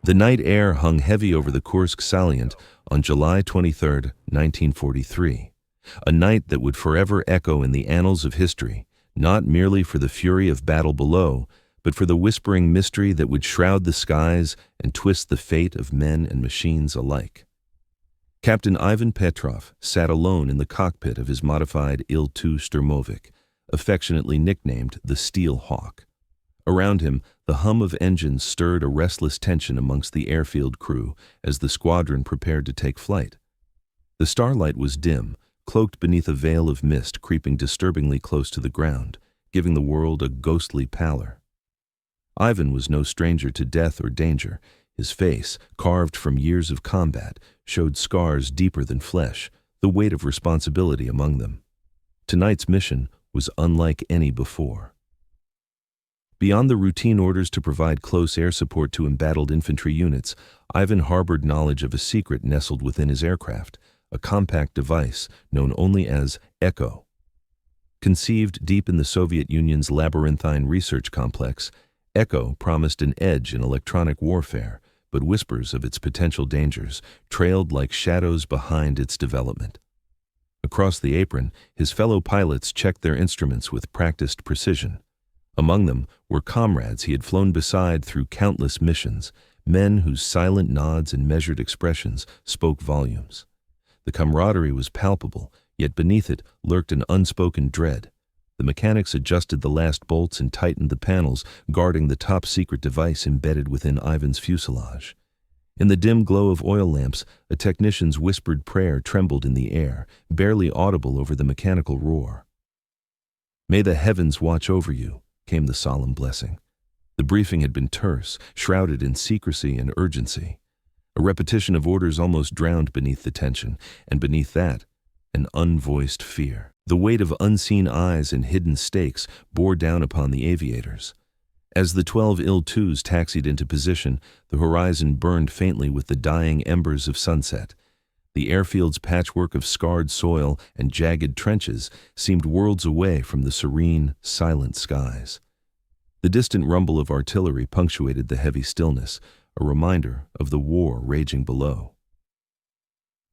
The night air hung heavy over the Kursk salient on July 23, 1943, a night that would forever echo in the annals of history, not merely for the fury of battle below, but for the whispering mystery that would shroud the skies and twist the fate of men and machines alike. Captain Ivan Petrov sat alone in the cockpit of his modified Il-2 Sturmovik, affectionately nicknamed the Steel Hawk. Around him, the hum of engines stirred a restless tension amongst the airfield crew as the squadron prepared to take flight. The starlight was dim, cloaked beneath a veil of mist creeping disturbingly close to the ground, giving the world a ghostly pallor. Ivan was no stranger to death or danger. His face, carved from years of combat, showed scars deeper than flesh, the weight of responsibility among them. Tonight's mission was unlike any before. Beyond the routine orders to provide close air support to embattled infantry units, Ivan harbored knowledge of a secret nestled within his aircraft, a compact device known only as Echo. Conceived deep in the Soviet Union's labyrinthine research complex, Echo promised an edge in electronic warfare, but whispers of its potential dangers trailed like shadows behind its development. Across the apron, his fellow pilots checked their instruments with practiced precision. Among them were comrades he had flown beside through countless missions, men whose silent nods and measured expressions spoke volumes. The camaraderie was palpable, yet beneath it lurked an unspoken dread. The mechanics adjusted the last bolts and tightened the panels, guarding the top-secret device embedded within Ivan's fuselage. In the dim glow of oil lamps, a technician's whispered prayer trembled in the air, barely audible over the mechanical roar. "May the heavens watch over you," came the solemn blessing. The briefing had been terse, shrouded in secrecy and urgency. A repetition of orders almost drowned beneath the tension, and beneath that, an unvoiced fear. The weight of unseen eyes and hidden stakes bore down upon the aviators. As the 12 Il-2s taxied into position, the horizon burned faintly with the dying embers of sunset. The airfield's patchwork of scarred soil and jagged trenches seemed worlds away from the serene, silent skies. The distant rumble of artillery punctuated the heavy stillness, a reminder of the war raging below.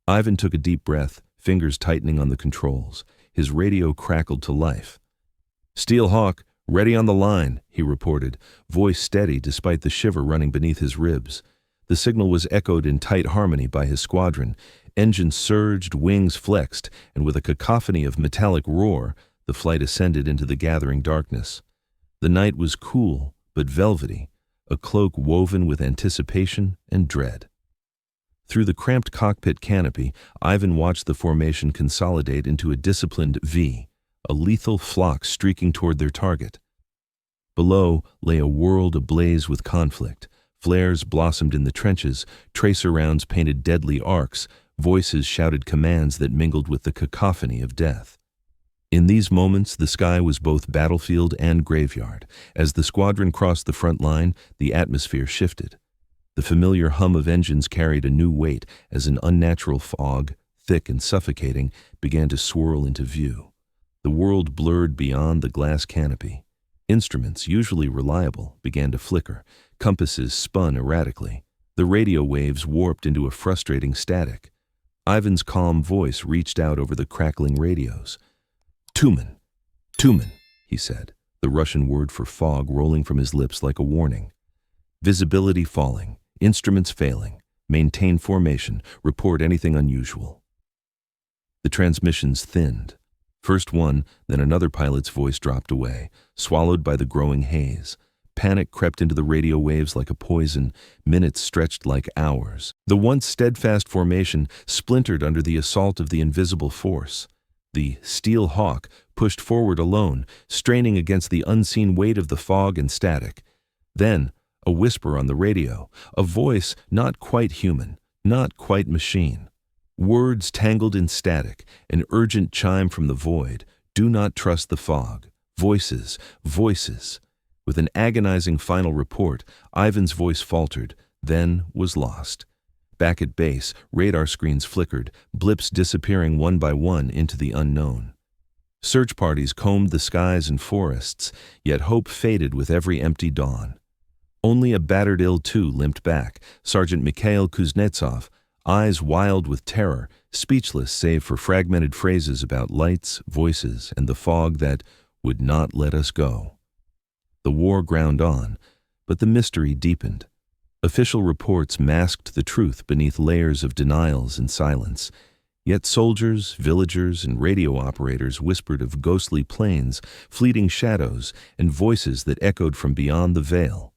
Ivan took a deep breath, fingers tightening on the controls. His radio crackled to life. "Steel Hawk, ready on the line," he reported, voice steady despite the shiver running beneath his ribs. The signal was echoed in tight harmony by his squadron. Engines surged, wings flexed, and with a cacophony of metallic roar, the flight ascended into the gathering darkness. The night was cool but velvety, a cloak woven with anticipation and dread. Through the cramped cockpit canopy, Ivan watched the formation consolidate into a disciplined V, a lethal flock streaking toward their target. Below lay a world ablaze with conflict. Flares blossomed in the trenches, tracer rounds painted deadly arcs, voices shouted commands that mingled with the cacophony of death. In these moments, the sky was both battlefield and graveyard. As the squadron crossed the front line, the atmosphere shifted. The familiar hum of engines carried a new weight as an unnatural fog, thick and suffocating, began to swirl into view. The world blurred beyond the glass canopy. Instruments, usually reliable, began to flicker. Compasses spun erratically. The radio waves warped into a frustrating static. Ivan's calm voice reached out over the crackling radios. "Tumen, Tumen," he said, the Russian word for fog rolling from his lips like a warning. "Visibility falling. Instruments failing. Maintain formation. Report anything unusual." The transmissions thinned. First one, then another pilot's voice dropped away, swallowed by the growing haze. Panic crept into the radio waves like a poison. Minutes stretched like hours. The once steadfast formation splintered under the assault of the invisible force. The Steel Hawk pushed forward alone, straining against the unseen weight of the fog and static. Then, a whisper on the radio, a voice not quite human, not quite machine. Words tangled in static, an urgent chime from the void. Do not trust the fog. Voices, voices. With an agonizing final report, Ivan's voice faltered, then was lost. Back at base, radar screens flickered, blips disappearing one by one into the unknown. Search parties combed the skies and forests, yet hope faded with every empty dawn. Only a battered Il-2 limped back, Sergeant Mikhail Kuznetsov, eyes wild with terror, speechless save for fragmented phrases about lights, voices, and the fog that would not let us go. The war ground on, but the mystery deepened. Official reports masked the truth beneath layers of denials and silence. Yet soldiers, villagers, and radio operators whispered of ghostly planes, fleeting shadows, and voices that echoed from beyond the veil.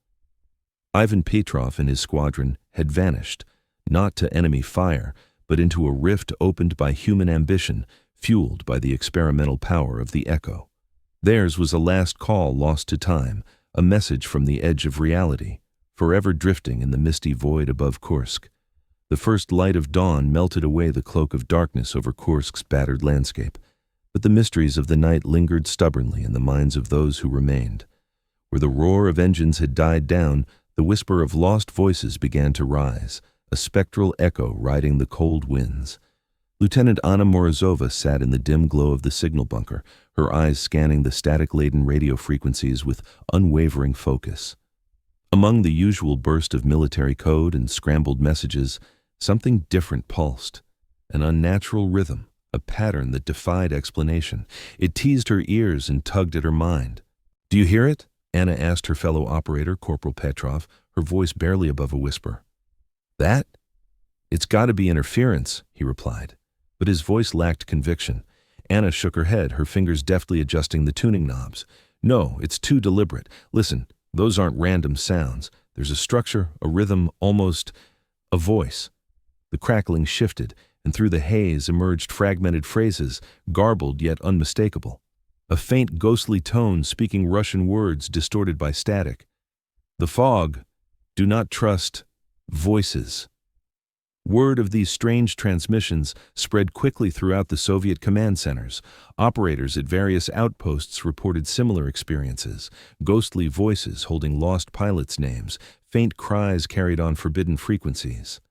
Ivan Petrov and his squadron had vanished, not to enemy fire, but into a rift opened by human ambition, fueled by the experimental power of the echo. Theirs was a last call lost to time, a message from the edge of reality, forever drifting in the misty void above Kursk. The first light of dawn melted away the cloak of darkness over Kursk's battered landscape, but the mysteries of the night lingered stubbornly in the minds of those who remained. Where the roar of engines had died down, the whisper of lost voices began to rise, a spectral echo riding the cold winds. Lieutenant Anna Morozova sat in the dim glow of the signal bunker, her eyes scanning the static-laden radio frequencies with unwavering focus. Among the usual burst of military code and scrambled messages, something different pulsed, an unnatural rhythm, a pattern that defied explanation. It teased her ears and tugged at her mind. "Do you hear it?" Anna asked her fellow operator, Corporal Petrov, her voice barely above a whisper. "That? It's got to be interference," he replied. But his voice lacked conviction. Anna shook her head, her fingers deftly adjusting the tuning knobs. "No, it's too deliberate. Listen, those aren't random sounds. There's a structure, a rhythm, almost a voice." The crackling shifted, and through the haze emerged fragmented phrases, garbled yet unmistakable. A faint ghostly tone speaking Russian words distorted by static. "The fog. Do not trust voices." Word of these strange transmissions spread quickly throughout the Soviet command centers. Operators at various outposts reported similar experiences, ghostly voices holding lost pilots' names, faint cries carried on forbidden frequencies.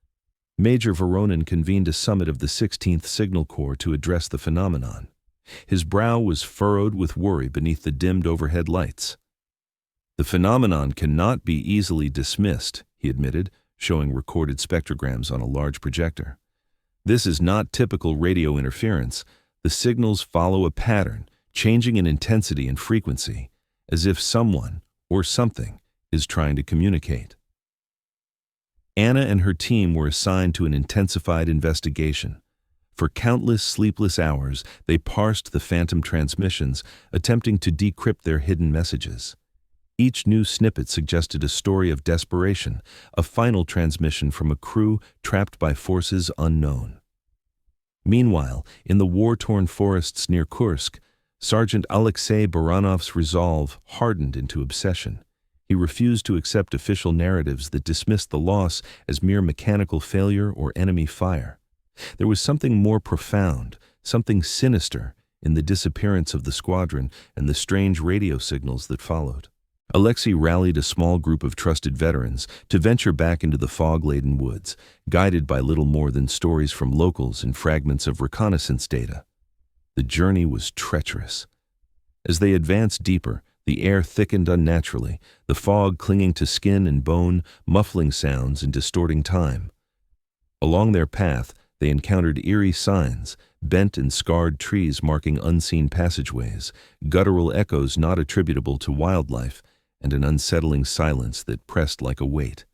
Major Voronin convened a summit of the 16th Signal Corps to address the phenomenon. His brow was furrowed with worry beneath the dimmed overhead lights. "The phenomenon cannot be easily dismissed," he admitted, showing recorded spectrograms on a large projector. "This is not typical radio interference. The signals follow a pattern, changing in intensity and frequency, as if someone or something is trying to communicate." Anna and her team were assigned to an intensified investigation. For countless sleepless hours, they parsed the phantom transmissions, attempting to decrypt their hidden messages. Each new snippet suggested a story of desperation, a final transmission from a crew trapped by forces unknown. Meanwhile, in the war-torn forests near Kursk, Sergeant Alexei Baranov's resolve hardened into obsession. He refused to accept official narratives that dismissed the loss as mere mechanical failure or enemy fire. There was something more profound, something sinister, in the disappearance of the squadron and the strange radio signals that followed. Alexei rallied a small group of trusted veterans to venture back into the fog-laden woods, guided by little more than stories from locals and fragments of reconnaissance data. The journey was treacherous. As they advanced deeper, the air thickened unnaturally, the fog clinging to skin and bone, muffling sounds and distorting time. Along their path, they encountered eerie signs, bent and scarred trees marking unseen passageways, guttural echoes not attributable to wildlife, and an unsettling silence that pressed like a weight.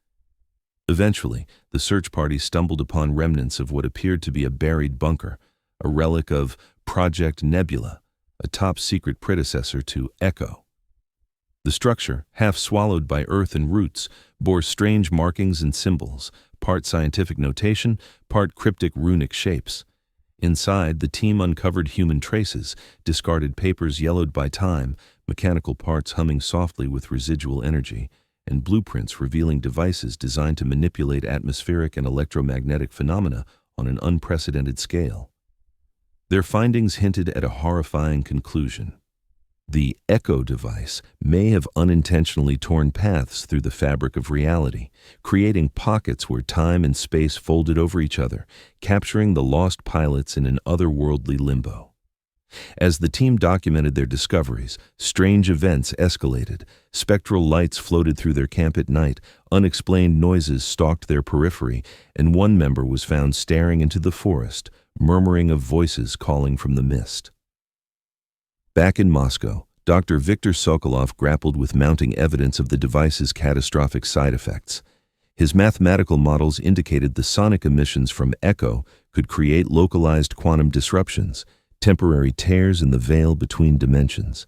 Eventually, the search party stumbled upon remnants of what appeared to be a buried bunker, a relic of Project Nebula, a top-secret predecessor to Echo. The structure, half swallowed by earth and roots, bore strange markings and symbols, part scientific notation, part cryptic runic shapes. Inside, the team uncovered human traces, discarded papers yellowed by time, mechanical parts humming softly with residual energy, and blueprints revealing devices designed to manipulate atmospheric and electromagnetic phenomena on an unprecedented scale. Their findings hinted at a horrifying conclusion. The Echo device may have unintentionally torn paths through the fabric of reality, creating pockets where time and space folded over each other, capturing the lost pilots in an otherworldly limbo. As the team documented their discoveries, strange events escalated. Spectral lights floated through their camp at night, unexplained noises stalked their periphery, and one member was found staring into the forest, murmuring of voices calling from the mist. Back in Moscow, Dr. Viktor Sokolov grappled with mounting evidence of the device's catastrophic side effects. His mathematical models indicated the sonic emissions from echo could create localized quantum disruptions, temporary tears in the veil between dimensions.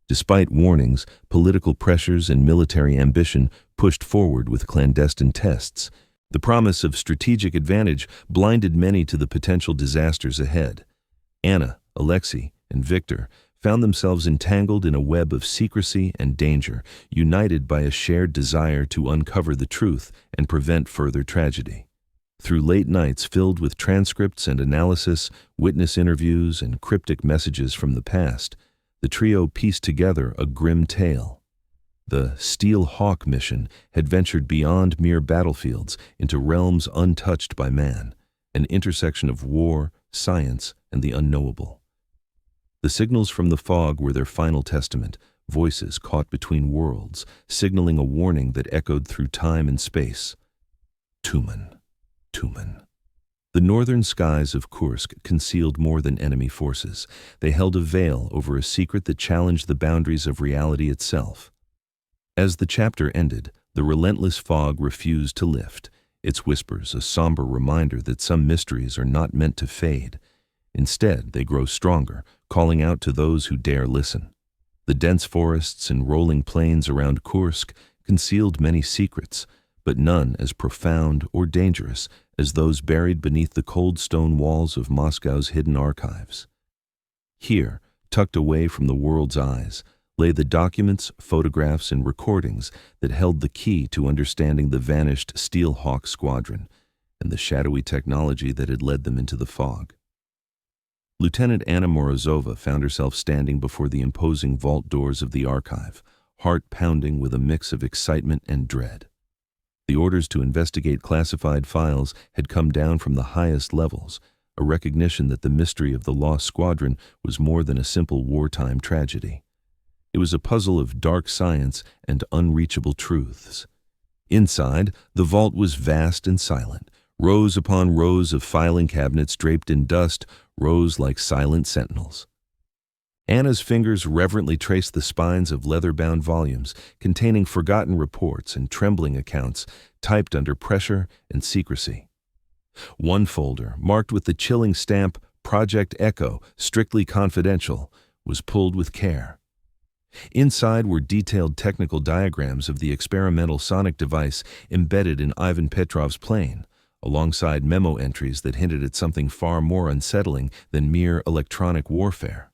Despite warnings, political pressures and military ambition pushed forward with clandestine tests. The promise of strategic advantage blinded many to the potential disasters ahead. Anna, Alexei, and Viktor found themselves entangled in a web of secrecy and danger, united by a shared desire to uncover the truth and prevent further tragedy. Through late nights filled with transcripts and analysis, witness interviews, and cryptic messages from the past, the trio pieced together a grim tale. The Steel Hawk mission had ventured beyond mere battlefields into realms untouched by man, an intersection of war, science, and the unknowable. The signals from the fog were their final testament, voices caught between worlds, signaling a warning that echoed through time and space. Tumen. The northern skies of Kursk concealed more than enemy forces. They held a veil over a secret that challenged the boundaries of reality itself. As the chapter ended, the relentless fog refused to lift, its whispers a somber reminder that some mysteries are not meant to fade. Instead, they grow stronger, calling out to those who dare listen. The dense forests and rolling plains around Kursk concealed many secrets, but none as profound or dangerous as those buried beneath the cold stone walls of Moscow's hidden archives. Here, tucked away from the world's eyes, lay the documents, photographs, and recordings that held the key to understanding the vanished Steel Hawk Squadron and the shadowy technology that had led them into the fog. Lieutenant Anna Morozova found herself standing before the imposing vault doors of the archive, heart pounding with a mix of excitement and dread. The orders to investigate classified files had come down from the highest levels, a recognition that the mystery of the lost squadron was more than a simple wartime tragedy. It was a puzzle of dark science and unreachable truths. Inside, the vault was vast and silent. Rows upon rows of filing cabinets draped in dust rose like silent sentinels. Anna's fingers reverently traced the spines of leather-bound volumes containing forgotten reports and trembling accounts typed under pressure and secrecy. One folder, marked with the chilling stamp Project Echo, strictly confidential, was pulled with care. Inside were detailed technical diagrams of the experimental sonic device embedded in Ivan Petrov's plane, alongside memo entries that hinted at something far more unsettling than mere electronic warfare.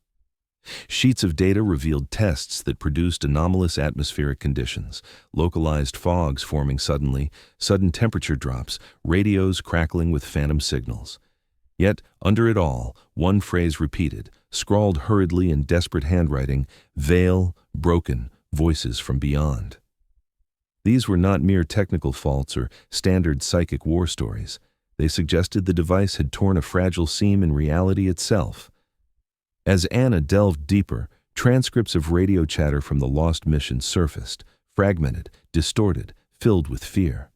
Sheets of data revealed tests that produced anomalous atmospheric conditions, localized fogs forming suddenly, sudden temperature drops, radios crackling with phantom signals. Yet, under it all, one phrase repeated, scrawled hurriedly in desperate handwriting, "Veil, broken, voices from beyond." These were not mere technical faults or standard psychic war stories. They suggested the device had torn a fragile seam in reality itself. As Anna delved deeper, transcripts of radio chatter from the lost mission surfaced, fragmented, distorted, filled with fear.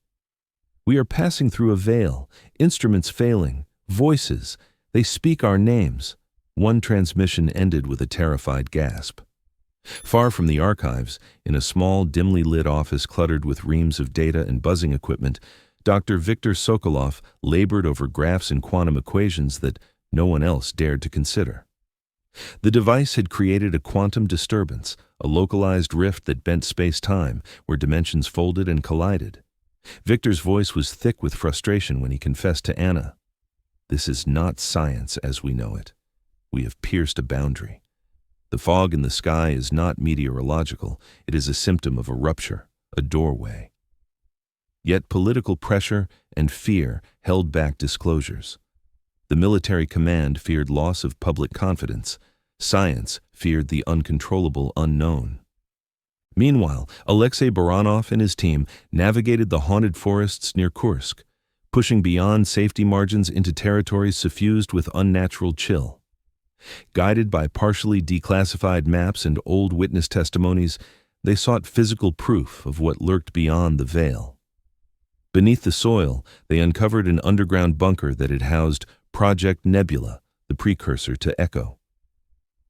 "We are passing through a veil, instruments failing, voices, they speak our names." One transmission ended with a terrified gasp. Far from the archives, in a small, dimly lit office cluttered with reams of data and buzzing equipment, Dr. Viktor Sokolov labored over graphs and quantum equations that no one else dared to consider. The device had created a quantum disturbance, a localized rift that bent space-time, where dimensions folded and collided. Victor's voice was thick with frustration when he confessed to Anna, "This is not science as we know it. We have pierced a boundary. The fog in the sky is not meteorological, it is a symptom of a rupture, a doorway." Yet political pressure and fear held back disclosures. The military command feared loss of public confidence. Science feared the uncontrollable unknown. Meanwhile, Alexei Baranov and his team navigated the haunted forests near Kursk, pushing beyond safety margins into territories suffused with unnatural chill. Guided by partially declassified maps and old witness testimonies, they sought physical proof of what lurked beyond the veil. Beneath the soil, they uncovered an underground bunker that had housed Project Nebula, the precursor to Echo.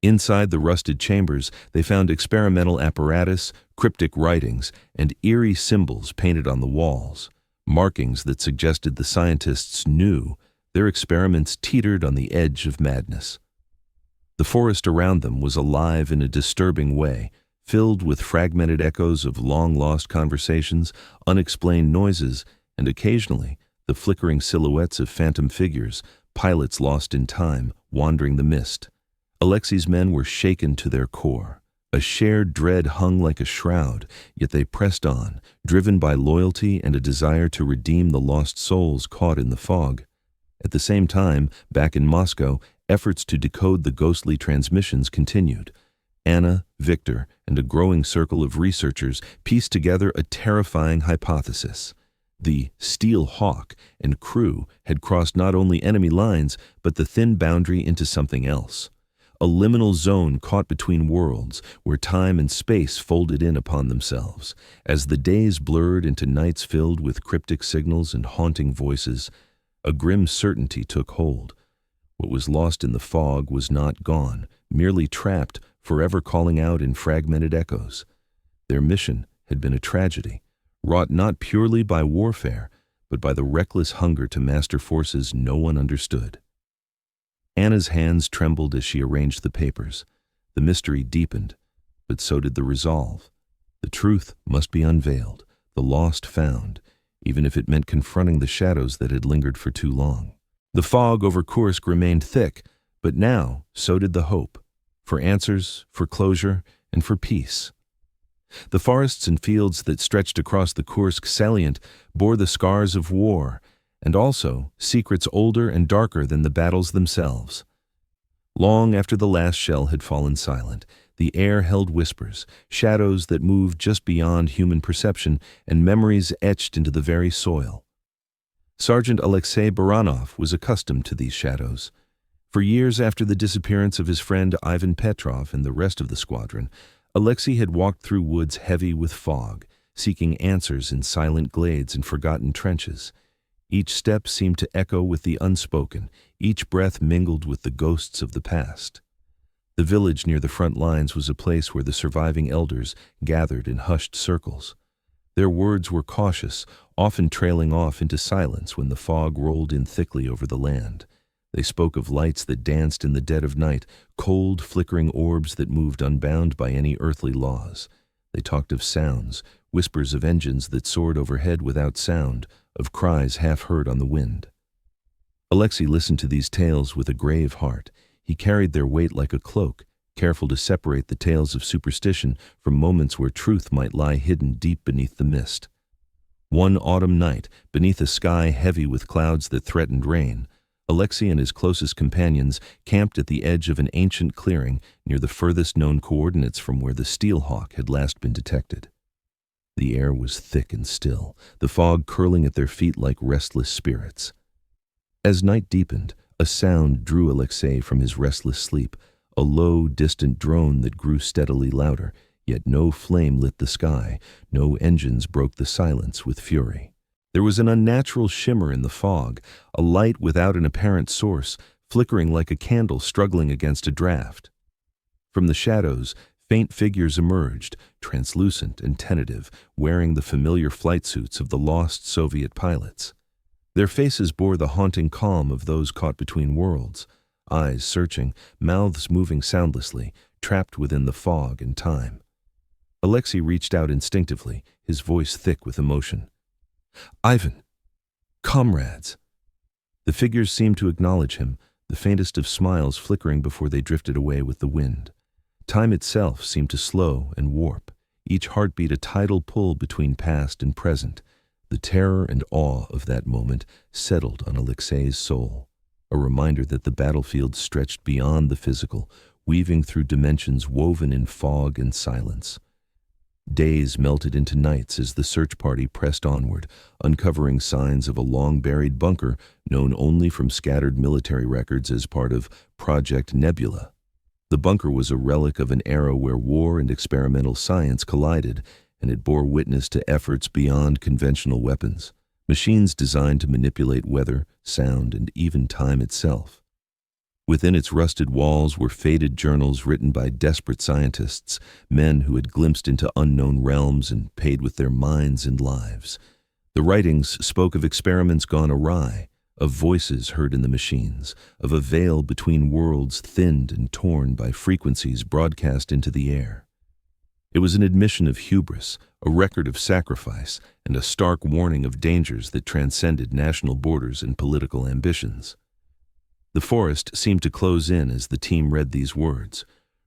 Inside the rusted chambers, they found experimental apparatus, cryptic writings, and eerie symbols painted on the walls, markings that suggested the scientists knew their experiments teetered on the edge of madness. The forest around them was alive in a disturbing way, filled with fragmented echoes of long-lost conversations, unexplained noises, and occasionally the flickering silhouettes of phantom figures, pilots lost in time, wandering the mist. Alexei's men were shaken to their core. A shared dread hung like a shroud, yet they pressed on, driven by loyalty and a desire to redeem the lost souls caught in the fog. At the same time, back in Moscow, efforts to decode the ghostly transmissions continued. Anna, Victor, and a growing circle of researchers pieced together a terrifying hypothesis. The Steel Hawk and crew had crossed not only enemy lines, but the thin boundary into something else. A liminal zone caught between worlds, where time and space folded in upon themselves. As the days blurred into nights filled with cryptic signals and haunting voices, a grim certainty took hold. What was lost in the fog was not gone, merely trapped, forever calling out in fragmented echoes. Their mission had been a tragedy, wrought not purely by warfare, but by the reckless hunger to master forces no one understood. Anna's hands trembled as she arranged the papers. The mystery deepened, but so did the resolve. The truth must be unveiled, the lost found, even if it meant confronting the shadows that had lingered for too long. The fog over Kursk remained thick, but now so did the hope, for answers, for closure, and for peace. The forests and fields that stretched across the Kursk salient bore the scars of war, and also secrets older and darker than the battles themselves. Long after the last shell had fallen silent, the air held whispers, shadows that moved just beyond human perception, and memories etched into the very soil. Sergeant Alexei Baranov was accustomed to these shadows. For years after the disappearance of his friend Ivan Petrov and the rest of the squadron, Alexei had walked through woods heavy with fog, seeking answers in silent glades and forgotten trenches. Each step seemed to echo with the unspoken, each breath mingled with the ghosts of the past. The village near the front lines was a place where the surviving elders gathered in hushed circles. Their words were cautious, often trailing off into silence when the fog rolled in thickly over the land. They spoke of lights that danced in the dead of night, cold, flickering orbs that moved unbound by any earthly laws. They talked of sounds, whispers of engines that soared overhead without sound, of cries half heard on the wind. Alexei listened to these tales with a grave heart. He carried their weight like a cloak, careful to separate the tales of superstition from moments where truth might lie hidden deep beneath the mist. One autumn night, beneath a sky heavy with clouds that threatened rain, Alexei and his closest companions camped at the edge of an ancient clearing near the furthest known coordinates from where the Steel Hawk had last been detected. The air was thick and still, the fog curling at their feet like restless spirits. As night deepened, a sound drew Alexei from his restless sleep, a low, distant drone that grew steadily louder, yet no flame lit the sky, no engines broke the silence with fury. There was an unnatural shimmer in the fog, a light without an apparent source, flickering like a candle struggling against a draft. From the shadows, faint figures emerged, translucent and tentative, wearing the familiar flight suits of the lost Soviet pilots. Their faces bore the haunting calm of those caught between worlds, eyes searching, mouths moving soundlessly, trapped within the fog and time. Alexei reached out instinctively, his voice thick with emotion. "Ivan! Comrades!" The figures seemed to acknowledge him, the faintest of smiles flickering before they drifted away with the wind. Time itself seemed to slow and warp, each heartbeat a tidal pull between past and present. The terror and awe of that moment settled on Alexei's soul, a reminder that the battlefield stretched beyond the physical, weaving through dimensions woven in fog and silence. Days melted into nights as the search party pressed onward, uncovering signs of a long-buried bunker known only from scattered military records as part of Project Nebula. The bunker was a relic of an era where war and experimental science collided, and it bore witness to efforts beyond conventional weapons, machines designed to manipulate weather, sound, and even time itself. Within its rusted walls were faded journals written by desperate scientists, men who had glimpsed into unknown realms and paid with their minds and lives. The writings spoke of experiments gone awry, of voices heard in the machines, of a veil between worlds thinned and torn by frequencies broadcast into the air. It was an admission of hubris, a record of sacrifice, and a stark warning of dangers that transcended national borders and political ambitions. The forest seemed to close in as the team read these words.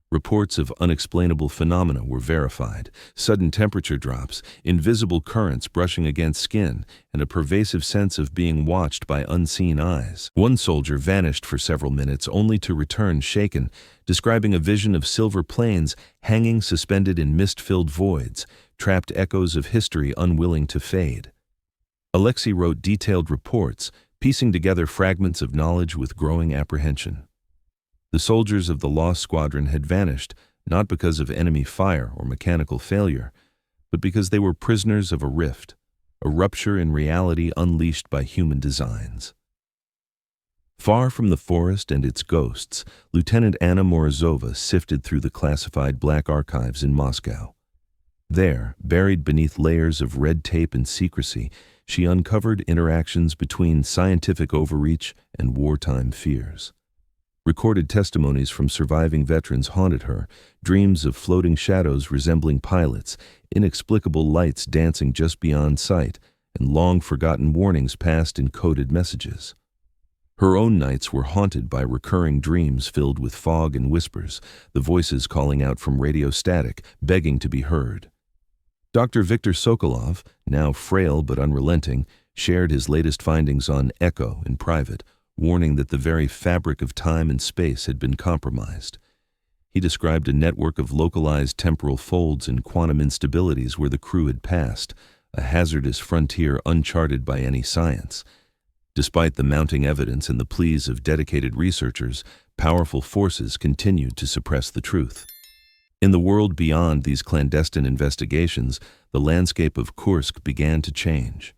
Reports of unexplainable phenomena were verified, sudden temperature drops, invisible currents brushing against skin, and a pervasive sense of being watched by unseen eyes. One soldier vanished for several minutes only to return shaken, describing a vision of silver planes hanging suspended in mist-filled voids, trapped echoes of history unwilling to fade. Alexei wrote detailed reports, piecing together fragments of knowledge with growing apprehension. The soldiers of the lost squadron had vanished, not because of enemy fire or mechanical failure, but because they were prisoners of a rift, a rupture in reality unleashed by human designs. Far from the forest and its ghosts, Lieutenant Anna Morozova sifted through the classified black archives in Moscow. There, buried beneath layers of red tape and secrecy, she uncovered interactions between scientific overreach and wartime fears. Recorded testimonies from surviving veterans haunted her, dreams of floating shadows resembling pilots, inexplicable lights dancing just beyond sight, and long-forgotten warnings passed in coded messages. Her own nights were haunted by recurring dreams filled with fog and whispers, the voices calling out from radio static, begging to be heard. Dr. Viktor Sokolov, now frail but unrelenting, shared his latest findings on Echo in private, warning that the very fabric of time and space had been compromised. He described a network of localized temporal folds and quantum instabilities where the crew had passed, a hazardous frontier uncharted by any science. Despite the mounting evidence and the pleas of dedicated researchers, powerful forces continued to suppress the truth. In the world beyond these clandestine investigations, the landscape of Kursk began to change.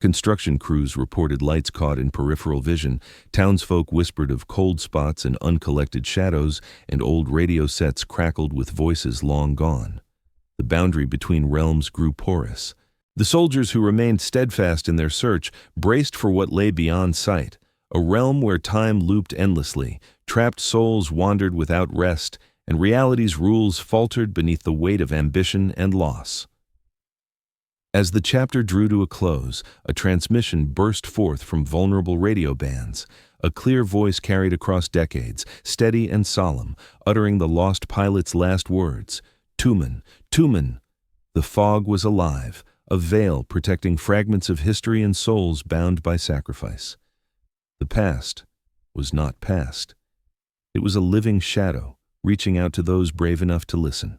Construction crews reported lights caught in peripheral vision, townsfolk whispered of cold spots and uncollected shadows, and old radio sets crackled with voices long gone. The boundary between realms grew porous. The soldiers who remained steadfast in their search braced for what lay beyond sight, a realm where time looped endlessly, trapped souls wandered without rest, and reality's rules faltered beneath the weight of ambition and loss. As the chapter drew to a close, a transmission burst forth from vulnerable radio bands. A clear voice carried across decades, steady and solemn, uttering the lost pilot's last words. Tumen, Tumen! The fog was alive, a veil protecting fragments of history and souls bound by sacrifice. The past was not past. It was a living shadow, reaching out to those brave enough to listen.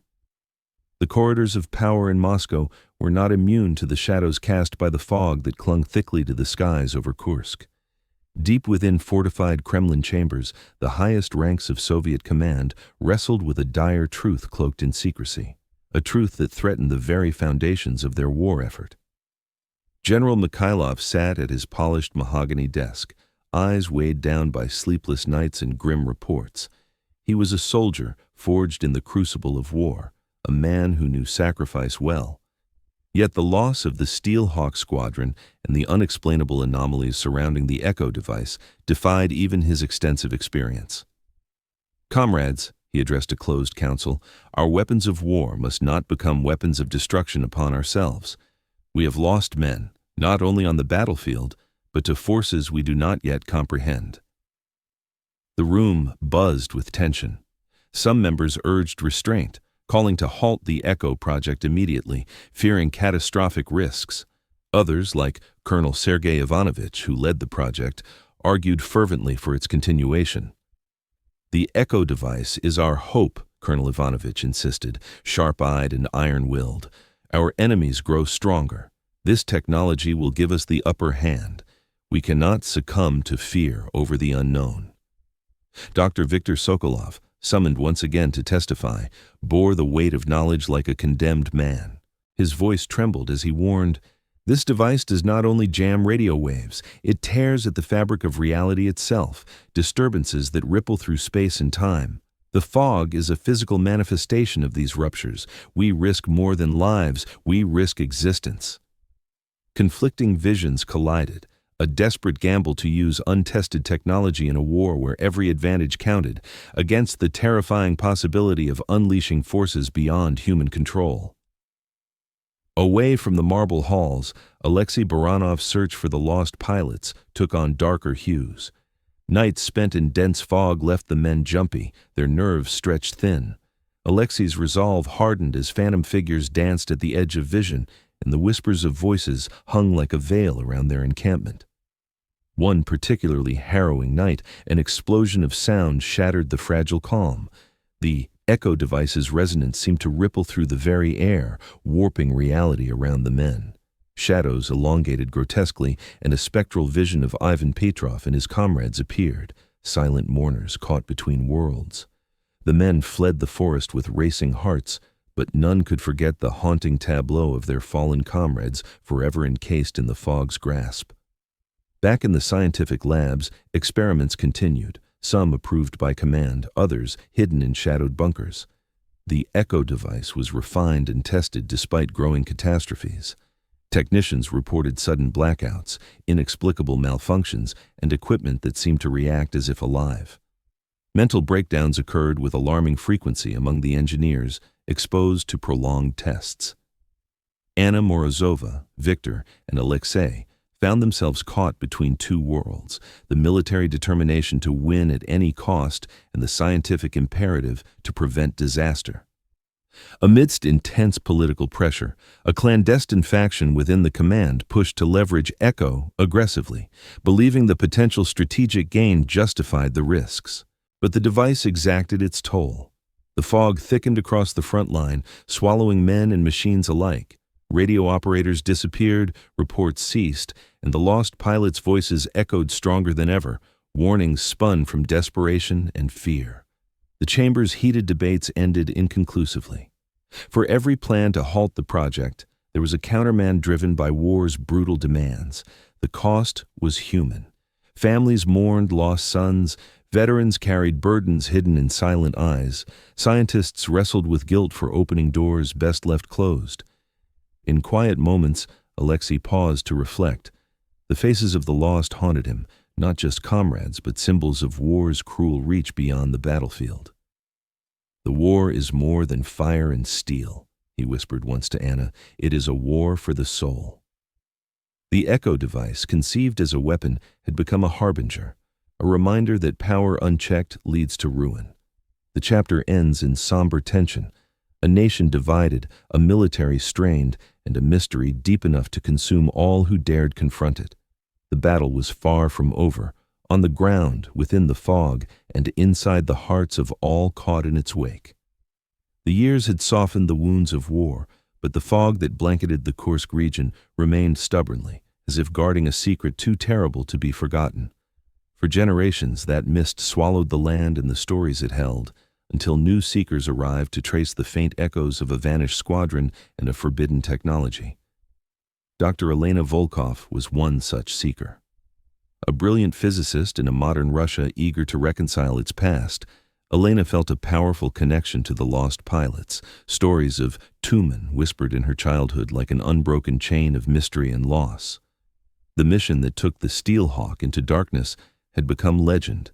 The corridors of power in Moscow were not immune to the shadows cast by the fog that clung thickly to the skies over Kursk. Deep within fortified Kremlin chambers, the highest ranks of Soviet command wrestled with a dire truth cloaked in secrecy, a truth that threatened the very foundations of their war effort. General Mikhailov sat at his polished mahogany desk, eyes weighed down by sleepless nights and grim reports. He was a soldier forged in the crucible of war, a man who knew sacrifice well. Yet the loss of the Steel Hawk Squadron and the unexplainable anomalies surrounding the Echo device defied even his extensive experience. Comrades, he addressed a closed council, our weapons of war must not become weapons of destruction upon ourselves. We have lost men, not only on the battlefield, but to forces we do not yet comprehend. The room buzzed with tension. Some members urged restraint, calling to halt the Echo project immediately, fearing catastrophic risks. Others, like Colonel Sergei Ivanovich, who led the project, argued fervently for its continuation. The Echo device is our hope, Colonel Ivanovich insisted, sharp-eyed and iron-willed. Our enemies grow stronger. This technology will give us the upper hand. We cannot succumb to fear over the unknown. Dr. Viktor Sokolov, summoned once again to testify, bore the weight of knowledge like a condemned man. His voice trembled as he warned, "This device does not only jam radio waves, it tears at the fabric of reality itself, disturbances that ripple through space and time. The fog is a physical manifestation of these ruptures. We risk more than lives, we risk existence." Conflicting visions collided, a desperate gamble to use untested technology in a war where every advantage counted, against the terrifying possibility of unleashing forces beyond human control. Away from the marble halls, Alexei Baranov's search for the lost pilots took on darker hues. Nights spent in dense fog left the men jumpy, their nerves stretched thin. Alexei's resolve hardened as phantom figures danced at the edge of vision, and the whispers of voices hung like a veil around their encampment. One particularly harrowing night, an explosion of sound shattered the fragile calm. The echo device's resonance seemed to ripple through the very air, warping reality around the men. Shadows elongated grotesquely, and a spectral vision of Ivan Petrov and his comrades appeared, silent mourners caught between worlds. The men fled the forest with racing hearts, but none could forget the haunting tableau of their fallen comrades forever encased in the fog's grasp. Back in the scientific labs, experiments continued, some approved by command, others hidden in shadowed bunkers. The echo device was refined and tested despite growing catastrophes. Technicians reported sudden blackouts, inexplicable malfunctions, and equipment that seemed to react as if alive. Mental breakdowns occurred with alarming frequency among the engineers, exposed to prolonged tests. Anna Morozova, Viktor, and Alexei found themselves caught between two worlds, the military determination to win at any cost and the scientific imperative to prevent disaster. Amidst intense political pressure, a clandestine faction within the command pushed to leverage Echo aggressively, believing the potential strategic gain justified the risks. But the device exacted its toll. The fog thickened across the front line, swallowing men and machines alike. Radio operators disappeared, reports ceased, and the lost pilots' voices echoed stronger than ever, warnings spun from desperation and fear. The chamber's heated debates ended inconclusively. For every plan to halt the project, there was a counterman driven by war's brutal demands. The cost was human. Families mourned lost sons, veterans carried burdens hidden in silent eyes, scientists wrestled with guilt for opening doors best left closed. In quiet moments, Alexei paused to reflect. The faces of the lost haunted him, not just comrades, but symbols of war's cruel reach beyond the battlefield. "The war is more than fire and steel," he whispered once to Anna. "It is a war for the soul." The echo device, conceived as a weapon, had become a harbinger, a reminder that power unchecked leads to ruin. The chapter ends in somber tension, a nation divided, a military strained, and a mystery deep enough to consume all who dared confront it. The battle was far from over, on the ground, within the fog, and inside the hearts of all caught in its wake. The years had softened the wounds of war, but the fog that blanketed the Kursk region remained stubbornly, as if guarding a secret too terrible to be forgotten. For generations, that mist swallowed the land and the stories it held, until new seekers arrived to trace the faint echoes of a vanished squadron and a forbidden technology. Dr. Elena Volkov was one such seeker. A brilliant physicist in a modern Russia eager to reconcile its past, Elena felt a powerful connection to the lost pilots, stories of Tumen whispered in her childhood like an unbroken chain of mystery and loss. The mission that took the Steel Hawk into darkness had become legend,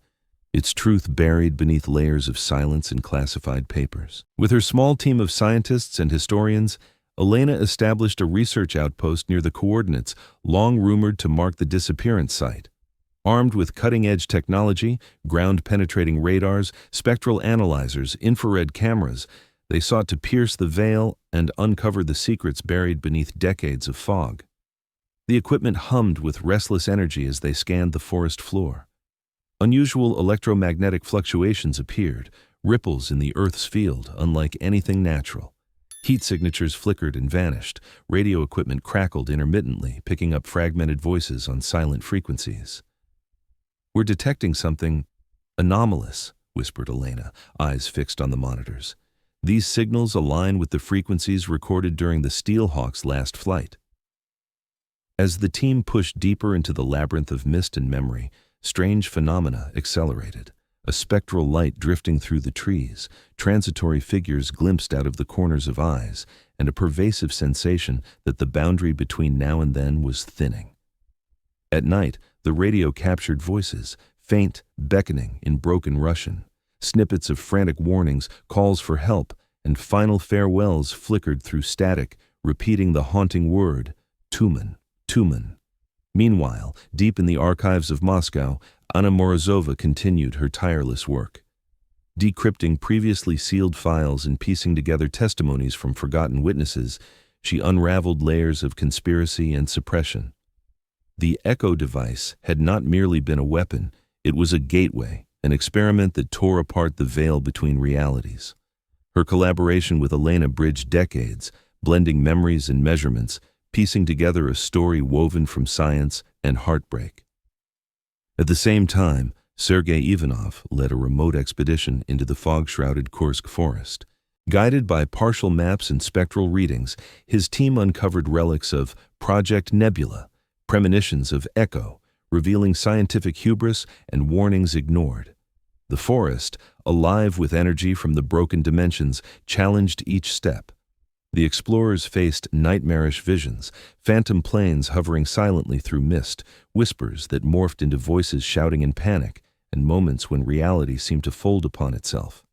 its truth buried beneath layers of silence and classified papers. With her small team of scientists and historians, Elena established a research outpost near the coordinates, long rumored to mark the disappearance site. Armed with cutting-edge technology, ground-penetrating radars, spectral analyzers, infrared cameras, they sought to pierce the veil and uncover the secrets buried beneath decades of fog. The equipment hummed with restless energy as they scanned the forest floor. Unusual electromagnetic fluctuations appeared, ripples in the Earth's field, unlike anything natural. Heat signatures flickered and vanished. Radio equipment crackled intermittently, picking up fragmented voices on silent frequencies. "We're detecting something anomalous," whispered Elena, eyes fixed on the monitors. "These signals align with the frequencies recorded during the Steelhawk's last flight." As the team pushed deeper into the labyrinth of mist and memory, strange phenomena accelerated. A spectral light drifting through the trees, transitory figures glimpsed out of the corners of eyes, and a pervasive sensation that the boundary between now and then was thinning. At night, the radio captured voices, faint, beckoning in broken Russian. Snippets of frantic warnings, calls for help, and final farewells flickered through static, repeating the haunting word, "Tumen, Tumen." Meanwhile, deep in the archives of Moscow, Anna Morozova continued her tireless work. Decrypting previously sealed files and piecing together testimonies from forgotten witnesses, she unraveled layers of conspiracy and suppression. The Echo device had not merely been a weapon, it was a gateway, an experiment that tore apart the veil between realities. Her collaboration with Elena bridged decades, blending memories and measurements, piecing together a story woven from science and heartbreak. At the same time, Sergei Ivanov led a remote expedition into the fog-shrouded Kursk forest. Guided by partial maps and spectral readings, his team uncovered relics of Project Nebula, premonitions of Echo, revealing scientific hubris and warnings ignored. The forest, alive with energy from the broken dimensions, challenged each step. The explorers faced nightmarish visions, phantom planes hovering silently through mist, whispers that morphed into voices shouting in panic, and moments when reality seemed to fold upon itself.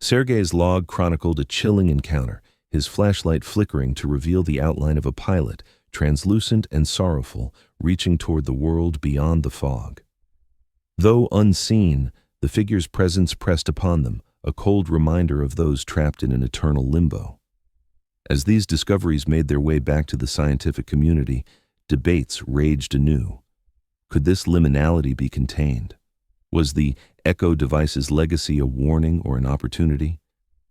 Sergei's log chronicled a chilling encounter, his flashlight flickering to reveal the outline of a pilot, translucent and sorrowful, reaching toward the world beyond the fog. Though unseen, the figure's presence pressed upon them, a cold reminder of those trapped in an eternal limbo. As these discoveries made their way back to the scientific community, debates raged anew. Could this liminality be contained? Was the Echo device's legacy a warning or an opportunity?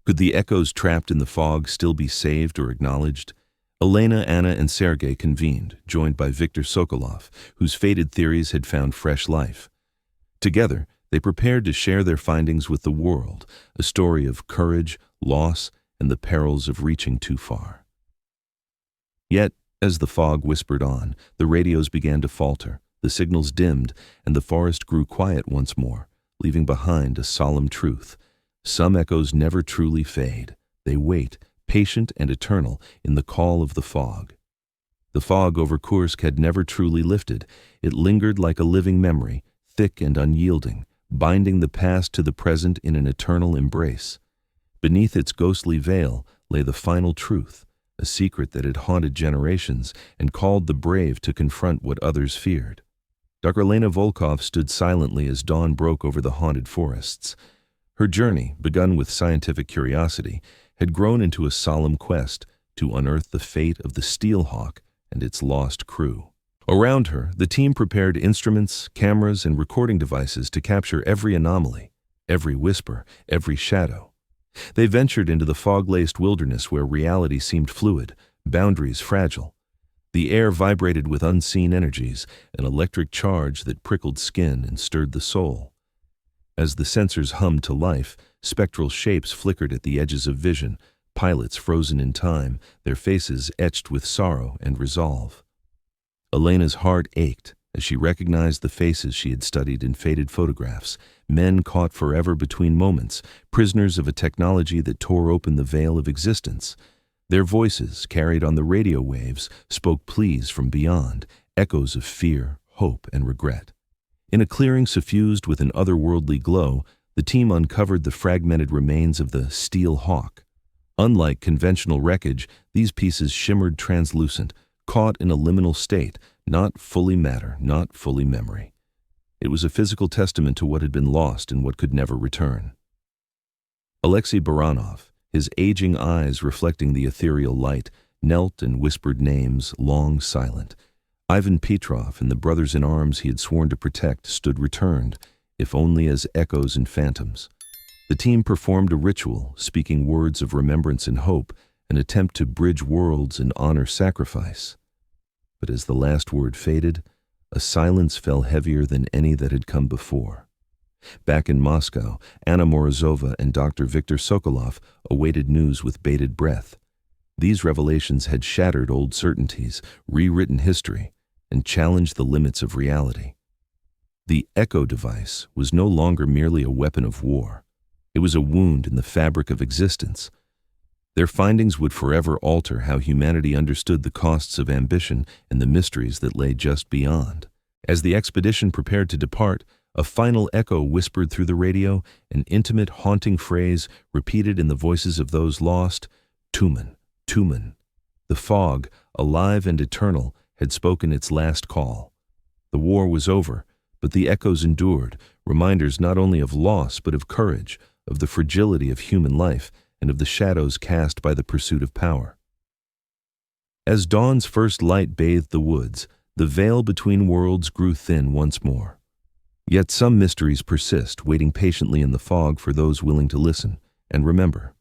Could the echoes trapped in the fog still be saved or acknowledged? Elena, Anna, and Sergei convened, joined by Viktor Sokolov, whose fated theories had found fresh life. Together, they prepared to share their findings with the world, a story of courage, loss, and the perils of reaching too far. Yet, as the fog whispered on, the radios began to falter, the signals dimmed, and the forest grew quiet once more, leaving behind a solemn truth. Some echoes never truly fade. They wait, patient and eternal, in the call of the fog. The fog over Kursk had never truly lifted. It lingered like a living memory, thick and unyielding, binding the past to the present in an eternal embrace. Beneath its ghostly veil lay the final truth, a secret that had haunted generations and called the brave to confront what others feared. Dr. Elena Volkov stood silently as dawn broke over the haunted forests. Her journey, begun with scientific curiosity, had grown into a solemn quest to unearth the fate of the Steelhawk and its lost crew. Around her, the team prepared instruments, cameras, and recording devices to capture every anomaly, every whisper, every shadow. They ventured into the fog-laced wilderness where reality seemed fluid, boundaries fragile. The air vibrated with unseen energies, an electric charge that prickled skin and stirred the soul. As the sensors hummed to life, spectral shapes flickered at the edges of vision, pilots frozen in time, their faces etched with sorrow and resolve. Elena's heart ached as she recognized the faces she had studied in faded photographs, men caught forever between moments, prisoners of a technology that tore open the veil of existence. Their voices, carried on the radio waves, spoke pleas from beyond, echoes of fear, hope, and regret. In a clearing suffused with an otherworldly glow, the team uncovered the fragmented remains of the Steel Hawk. Unlike conventional wreckage, these pieces shimmered translucent, caught in a liminal state, not fully matter, not fully memory. It was a physical testament to what had been lost and what could never return. Alexei Baranov, his aging eyes reflecting the ethereal light, knelt and whispered names, long silent. Ivan Petrov and the brothers in arms he had sworn to protect stood returned, if only as echoes and phantoms. The team performed a ritual, speaking words of remembrance and hope, an attempt to bridge worlds and honor sacrifice. But as the last word faded, a silence fell heavier than any that had come before. Back in Moscow, Anna Morozova and Dr. Viktor Sokolov awaited news with bated breath. These revelations had shattered old certainties, rewritten history, and challenged the limits of reality. The Echo device was no longer merely a weapon of war. It was a wound in the fabric of existence. Their findings would forever alter how humanity understood the costs of ambition and the mysteries that lay just beyond. As the expedition prepared to depart, a final echo whispered through the radio, an intimate, haunting phrase repeated in the voices of those lost, "Tumen, Tumen." The fog, alive and eternal, had spoken its last call. The war was over, but the echoes endured, reminders not only of loss but of courage, of the fragility of human life, and of the shadows cast by the pursuit of power. As dawn's first light bathed the woods, the veil between worlds grew thin once more. Yet some mysteries persist, waiting patiently in the fog for those willing to listen and remember.